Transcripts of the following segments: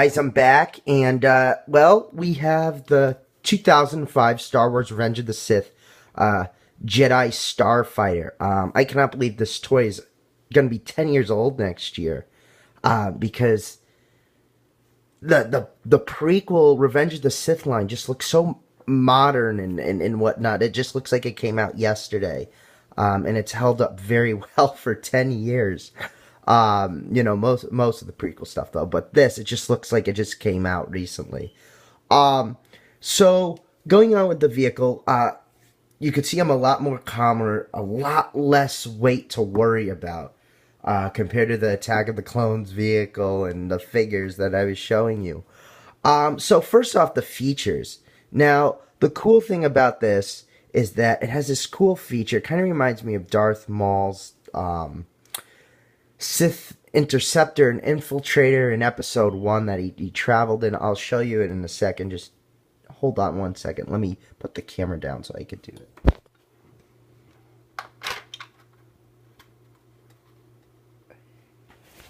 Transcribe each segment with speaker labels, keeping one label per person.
Speaker 1: Guys, I'm back, and, well, we have the 2005 Star Wars Revenge of the Sith, Jedi Starfighter. I cannot believe this toy is gonna be 10 years old next year, because the prequel Revenge of the Sith line just looks so modern and whatnot. It just looks like it came out yesterday, and it's held up very well for 10 years. Most of the prequel stuff though, but this, it just looks like it just came out recently. So going on with the vehicle, you could see I'm a lot more calmer, a lot less weight to worry about, compared to the Attack of the Clones vehicle and the figures that I was showing you. So first off, the features. Now, the cool thing about this is that it has this cool feature. It kind of reminds me of Darth Maul's, Sith Interceptor and Infiltrator in Episode 1 that he traveled in. I'll show you it in a second. Just hold on one second. Let me put the camera down so I could do it.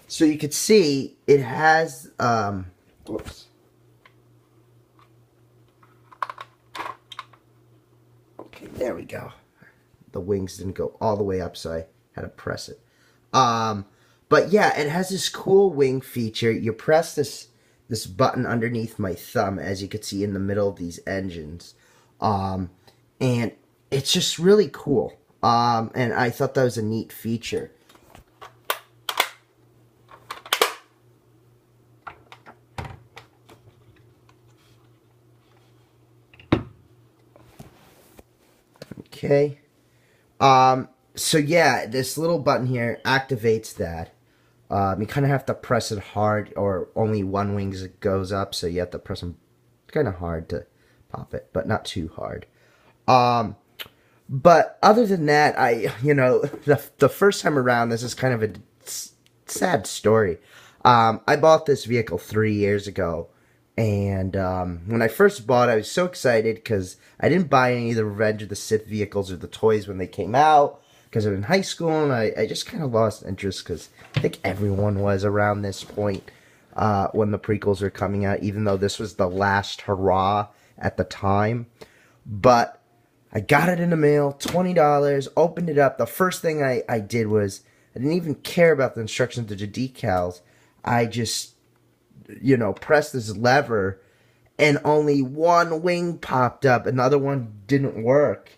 Speaker 1: So you can see it has, whoops. Okay, there we go. The wings didn't go all the way up, so I had to press it. But yeah, it has this cool wing feature. You press this button underneath my thumb, as you can see in the middle of these engines. And it's just really cool. And I thought that was a neat feature. Okay. So yeah, this little button here activates that. You kind of have to press it hard, or only one wing goes up, so you have to press them kind of hard to pop it, but not too hard. But other than that, the first time around, this is kind of a sad story. I bought this vehicle 3 years ago, and when I first bought it, I was so excited because I didn't buy any of the Revenge of the Sith vehicles or the toys when they came out, because I was in high school, and I just kind of lost interest, because I think everyone was around this point when the prequels were coming out, even though this was the last hurrah at the time. But I got it in the mail, $20, opened it up. The first thing I did was, I didn't even care about the instructions to the decals. I just, pressed this lever, and only one wing popped up, another one didn't work.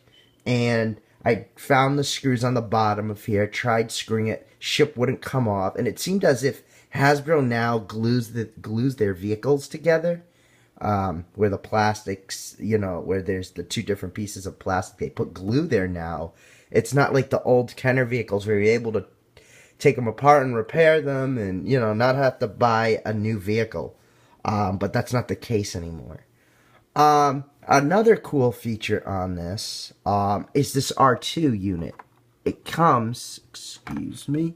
Speaker 1: And I found the screws on the bottom of here, tried screwing it, ship wouldn't come off, and it seemed as if Hasbro now glues their vehicles together, where the plastics, where there's the two different pieces of plastic, they put glue there now. It's not like the old Kenner vehicles where you're able to take them apart and repair them and, not have to buy a new vehicle. But that's not the case anymore. Another cool feature on this is this R2 unit. It comes, excuse me,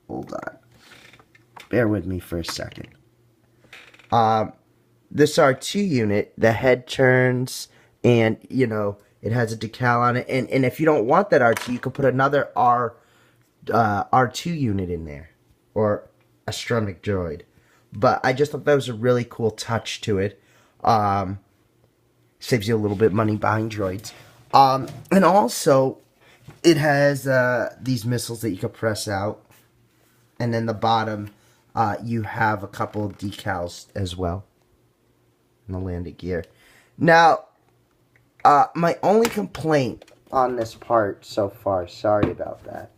Speaker 1: hold on, bear with me for a second. This R2 unit, the head turns, and, it has a decal on it, and if you don't want that R2, you can put another R2 unit in there, or a Astronic droid. But I just thought that was a really cool touch to it. Saves you a little bit of money buying droids. And also, it has these missiles that you can press out. And then the bottom, you have a couple of decals as well. And the landing gear. Now, my only complaint on this part so far, sorry about that.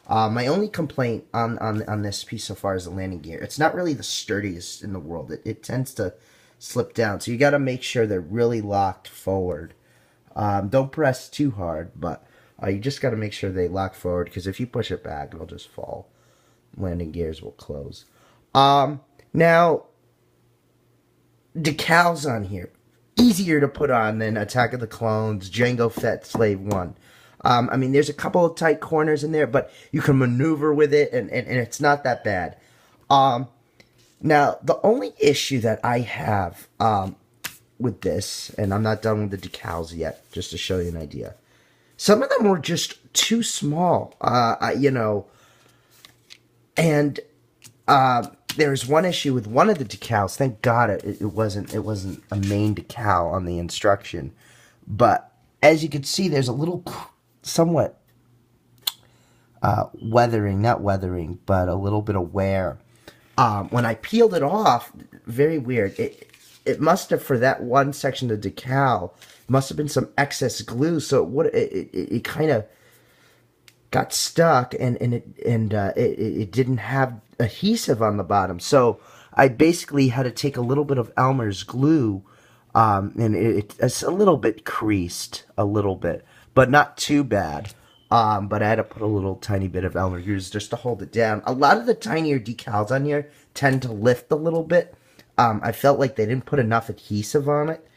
Speaker 1: My only complaint on this piece so far is the landing gear. It's not really the sturdiest in the world. It tends to slip down. So you got to make sure they're really locked forward. Don't press too hard, but you just got to make sure they lock forward, because if you push it back, it'll just fall. Landing gears will close. Now, decals on here. Easier to put on than Attack of the Clones, Jango Fett, Slave 1. There's a couple of tight corners in there, but you can maneuver with it, and it's not that bad. Now, the only issue that I have with this, and I'm not done with the decals yet, just to show you an idea. Some of them were just too small, and there was one issue with one of the decals. Thank God it wasn't a main decal on the instruction. But as you can see, there's a little somewhat weathering, not weathering, but a little bit of wear. When I peeled it off, very weird. It must have, for that one section of the decal, must have been some excess glue. So it kind of got stuck, and it didn't have adhesive on the bottom. So I basically had to take a little bit of Elmer's glue, and it's a little bit creased, a little bit, but not too bad. But I had to put a little tiny bit of Elmer grease just to hold it down. A lot of the tinier decals on here tend to lift a little bit. I felt like they didn't put enough adhesive on it.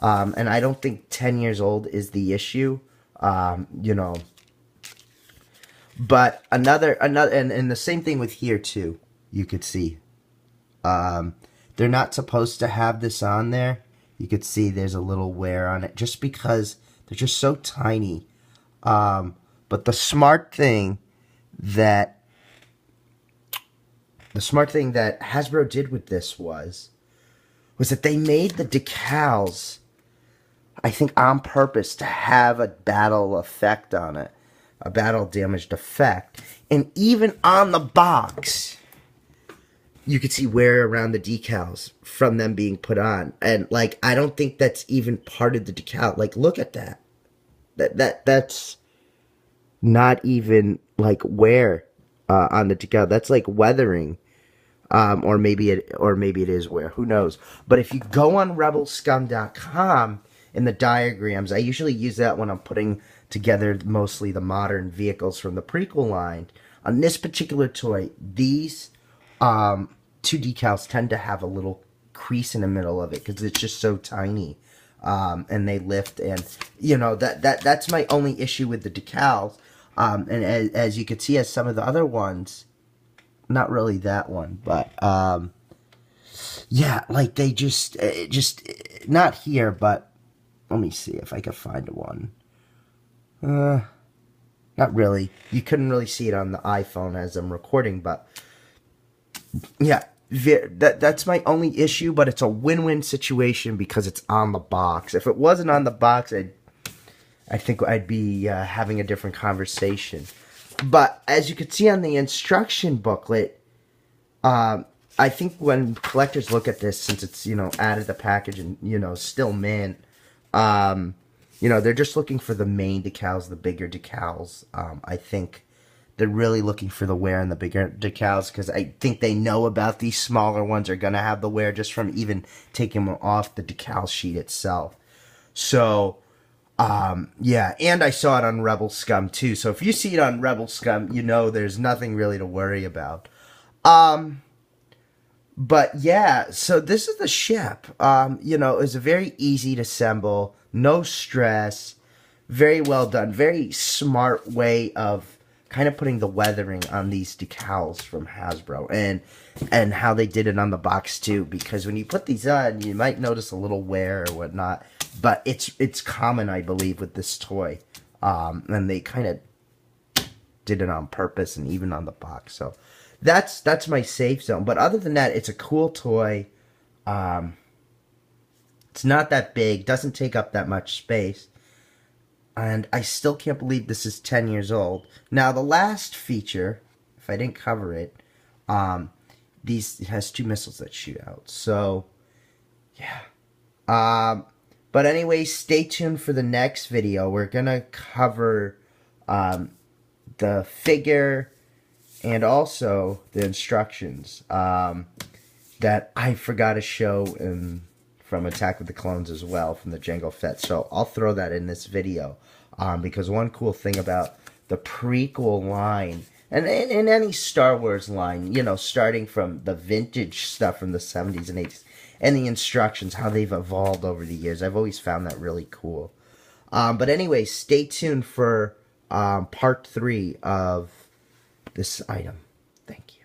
Speaker 1: And I don't think 10 years old is the issue. You know. But another, and the same thing with here too. You could see. They're not supposed to have this on there. You could see there's a little wear on it just because they're just so tiny. But the smart thing that Hasbro did with this was that they made the decals, I think, on purpose to have a battle effect on it, a battle damaged effect. And even on the box, you could see wear around the decals from them being put on. And like, I don't think that's even part of the decal. Like, look at that. That's not even like wear on the decal. That's like weathering, or maybe it is wear. Who knows? But if you go on rebelscum.com in the diagrams, I usually use that when I'm putting together mostly the modern vehicles from the prequel line. On this particular toy, these two decals tend to have a little crease in the middle of it because it's just so tiny. And they lift, and you know that's my only issue with the decals. And as you can see, as some of the other ones, not really that one, but yeah, like they just not here, but let me see if I can find one. Not really. You couldn't really see it on the iPhone as I'm recording, but yeah, that's my only issue. But it's a win-win situation because it's on the box. If it wasn't on the box, I think I'd be having a different conversation. But as you can see on the instruction booklet, I think when collectors look at this, since it's, you know, out of the package and, you know, still mint, you know, they're just looking for the main decals, the bigger decals. I think they're really looking for the wear in the bigger decals because I think they know about these smaller ones are going to have the wear just from even taking them off the decal sheet itself. So yeah, and I saw it on Rebel Scum too. So if you see it on Rebel Scum, you know there's nothing really to worry about. But yeah, so this is the ship. You know, it was a very easy to assemble, no stress, very well done, very smart way of kind of putting the weathering on these decals from Hasbro, and how they did it on the box too. Because when you put these on, you might notice a little wear or whatnot. But it's common, I believe, with this toy. And they kind of did it on purpose and even on the box. So that's my safe zone. But other than that, it's a cool toy. It's not that big. Doesn't take up that much space. And I still can't believe this is 10 years old. Now, the last feature, if I didn't cover it, it has two missiles that shoot out. So, yeah. But anyway, stay tuned for the next video. We're going to cover the figure and also the instructions that I forgot to show from Attack of the Clones as well, from the Jango Fett. So I'll throw that in this video because one cool thing about the prequel line, and in any Star Wars line, you know, starting from the vintage stuff from the 70s and 80s, and the instructions, how they've evolved over the years. I've always found that really cool. But anyway, stay tuned for part 3 of this item. Thank you.